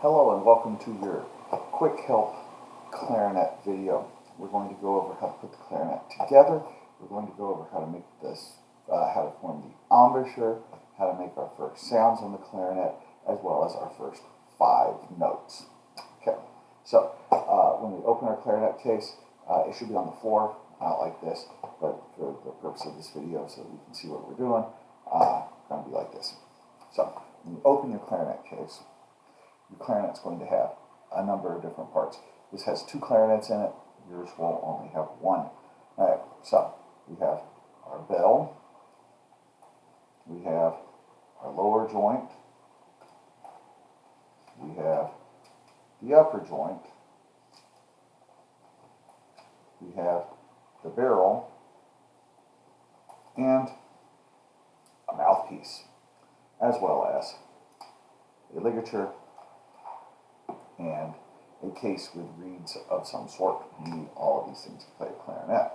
Hello and welcome to your quick help clarinet video. We're going to go over how to put the clarinet together. We're going to go over how to make this, how to form the embouchure, how to make our first sounds on the clarinet, as well as our first 5 notes. Okay, so when we open our clarinet case, it should be on the floor, not like this, but for the purpose of this video, so we can see what we're doing, it's going to be like this. So when you open your clarinet case, your clarinet's going to have a number of different parts. This has 2 clarinets in it. Yours will only have 1. All right, so we have our bell. We have our lower joint. We have the upper joint. We have the barrel and a mouthpiece, as well as a ligature and a case with reeds of some sort. You need all of these things to play a clarinet.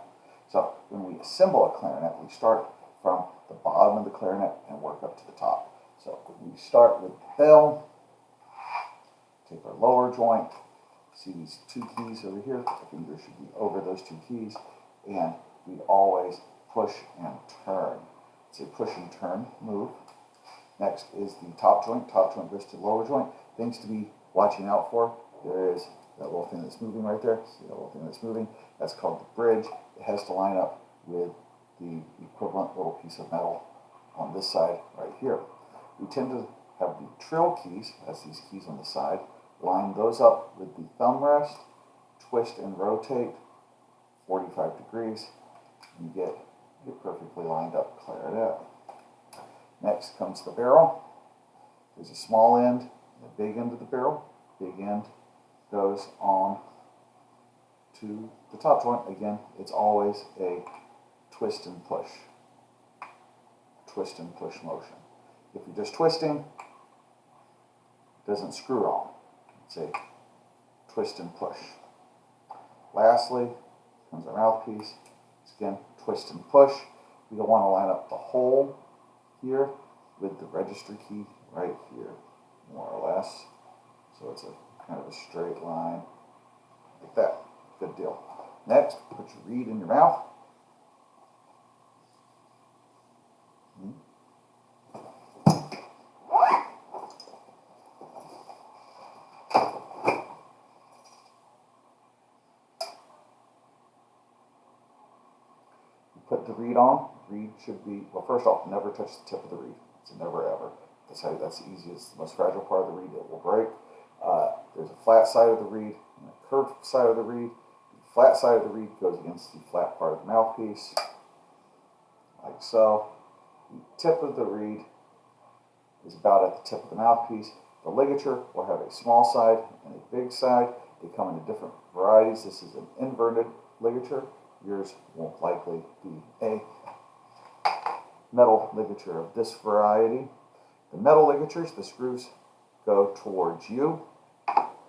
So when we assemble a clarinet, we start from the bottom of the clarinet and work up to the top. So we start with the bell, take our lower joint, see these 2 keys over here, the finger should be over those 2 keys, and we always push and turn. It's a push and turn move. Next is the top joint. Top joint goes to the lower joint. Things to be watching out for. There is that little thing that's moving right there. See that little thing that's moving? That's called the bridge. It has to line up with the equivalent little piece of metal on this side right here. We tend to have the trill keys, that's these keys on the side, line those up with the thumb rest, twist and rotate 45 degrees, and you get a perfectly lined up clarinet. Next comes the barrel. There's a small end and a big end of the barrel. Big end goes on to the top joint. Again, it's always a twist and push. Twist and push motion. If you're just twisting, it doesn't screw on. It's a twist and push. Lastly, comes our mouthpiece. It's again, twist and push. We don't want to line up the hole here with the register key right here, more or less. So it's a kind of a straight line, like that. Good deal. Next, put your reed in your mouth. Put the reed on. Reed should be, well, first off, never touch the tip of the reed. It's a never ever. That's the easiest, the most fragile part of the reed. It will break. There's a flat side of the reed and a curved side of the reed. The flat side of the reed goes against the flat part of the mouthpiece, like so. The tip of the reed is about at the tip of the mouthpiece. The ligature will have a small side and a big side. They come in different varieties. This is an inverted ligature. Yours won't likely be a metal ligature of this variety. The metal ligatures, the screws go towards you.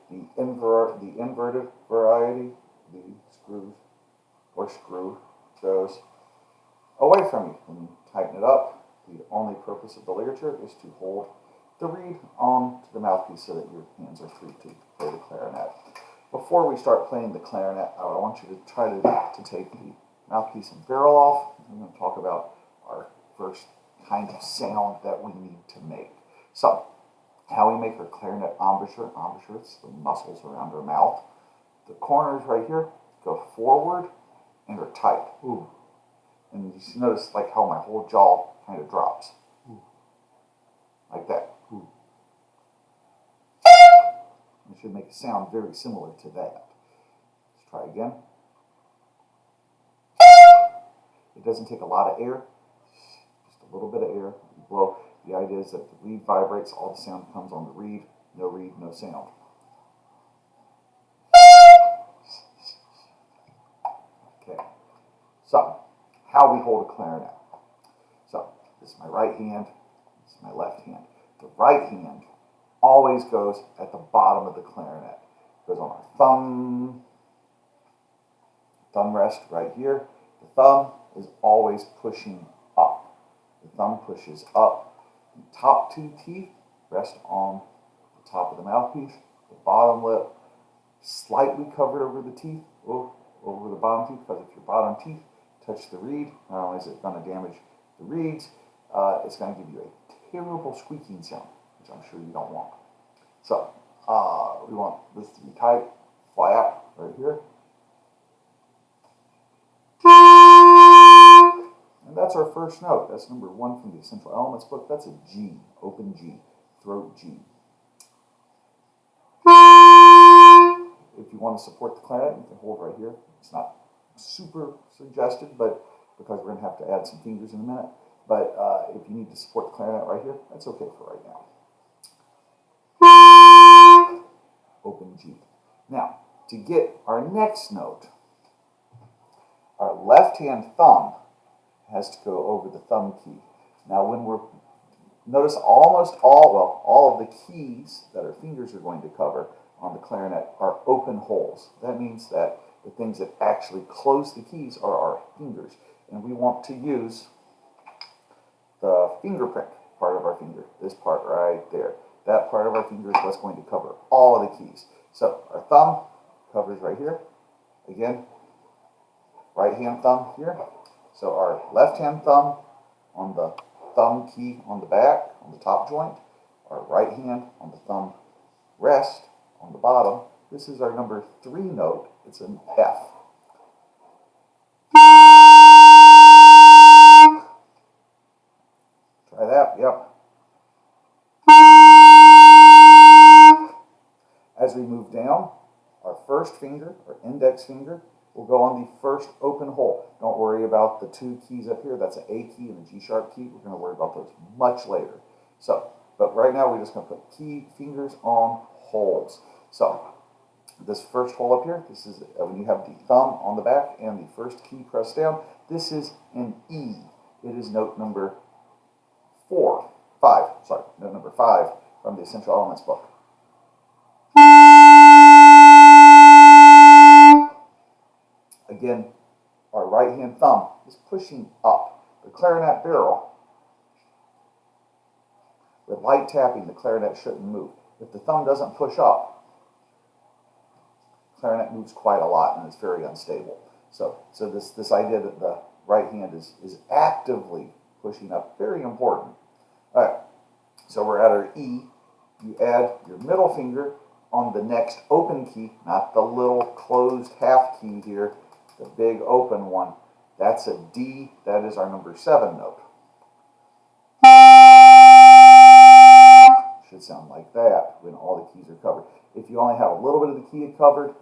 The inverted variety, the screw goes away from you. When you tighten it up, the only purpose of the ligature is to hold the reed on to the mouthpiece so that your hands are free to play the clarinet. Before we start playing the clarinet, I want you to try to take the mouthpiece and barrel off. I'm going to talk about our first kind of sound that we need to make. So, how we make our clarinet embouchure. Embouchure, it's the muscles around our mouth. The corners right here go forward and are tight. Ooh. And you see, notice like how my whole jaw kind of drops. Ooh. Like that. Ooh. It should make a sound very similar to that. Let's try again. It doesn't take a lot of air, just a little bit of air. You blow. The idea is that the reed vibrates, all the sound comes on the reed, no sound. Okay, so how we hold a clarinet. So this is my right hand, this is my left hand. The right hand always goes at the bottom of the clarinet. It goes on our thumb rest right here. The thumb is always pushing up. The thumb pushes up. The top 2 teeth rest on the the top of the mouthpiece, the bottom lip, slightly covered over the teeth, over the bottom teeth, because if your bottom teeth touch the reed, not only is it going to damage the reeds, it's going to give you a terrible squeaking sound, which I'm sure you don't want. So we want this to be tight, flat, right here. And that's our first note. That's number 1 from the Essential Elements book. That's a G, open G, throat G. If you want to support the clarinet, you can hold right here. It's not super suggested, but because we're going to have to add some fingers in a minute. But if you need to support the clarinet right here, that's okay for right now. Open G. Now, to get our next note, our left-hand thumb has to go over the thumb key. Now, notice all of the keys that our fingers are going to cover on the clarinet are open holes. That means that the things that actually close the keys are our fingers. And we want to use the fingerprint part of our finger, this part right there. That part of our finger is what's going to cover all of the keys. So our thumb covers right here. Again, right hand thumb here. So our left hand thumb on the thumb key on the back, on the top joint. Our right hand on the thumb rest on the bottom. This is our number 3 note. It's an F. Try that, yep. As we move down, our first finger, our index finger, will go on the first open hole. Don't worry about the 2 keys up here. That's an A key and a G sharp key. We're going to worry about those much later. So, but right now we're just going to put key fingers on holes. So, this first hole up here, this is when you have the thumb on the back and the first key pressed down. This is an E. It is note number 5 from the Essential Elements book. Again, our right hand thumb is pushing up. The clarinet barrel, with light tapping, the clarinet shouldn't move. If the thumb doesn't push up, clarinet moves quite a lot and it's very unstable. So this idea that the right hand is actively pushing up, very important. All right, so we're at our E. You add your middle finger on the next open key, not the little closed half key here, the big open one. That's a D. That is our number 7 note. Should sound like that when all the keys are covered. If you only have a little bit of the key covered,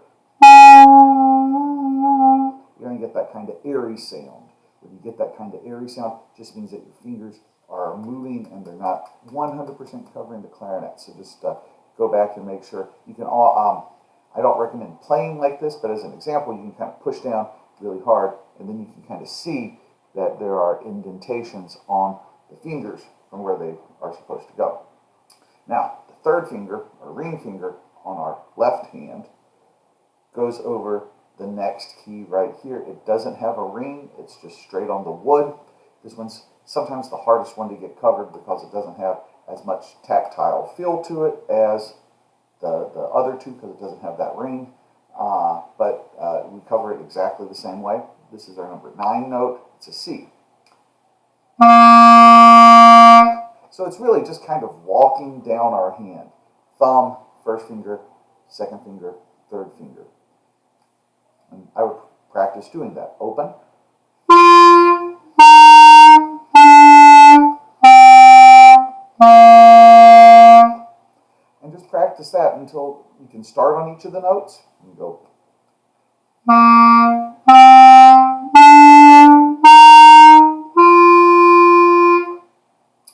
you're going to get that kind of airy sound. When you get that kind of airy sound, it just means that your fingers are moving and they're not 100% covering the clarinet. So just go back and make sure. You can I don't recommend playing like this, but as an example, you can kind of push down really hard, and then you can kind of see that there are indentations on the fingers from where they are supposed to go. Now, the third finger, or ring finger, on our left hand goes over the next key right here. It doesn't have a ring, it's just straight on the wood. This one's sometimes the hardest one to get covered because it doesn't have as much tactile feel to it as the other 2 because it doesn't have that ring. But we cover it exactly the same way. This is our number 9 note. It's a C. So it's really just kind of walking down our hand. Thumb, first finger, second finger, third finger. And I would practice doing that. Open. And just practice that until you can start on each of the notes and go.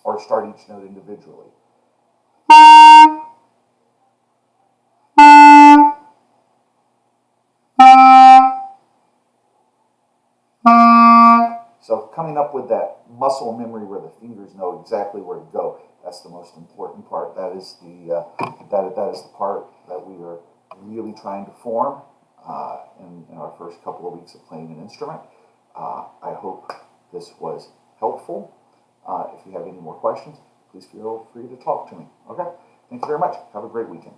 Or start each note individually. So coming up with that muscle memory where the fingers know exactly where to go, that's the most important part. That is the part that we are really trying to form in our first couple of weeks of playing an instrument. I hope this was helpful. If you have any more questions, please feel free to talk to me. Okay? Thank you very much. Have a great weekend.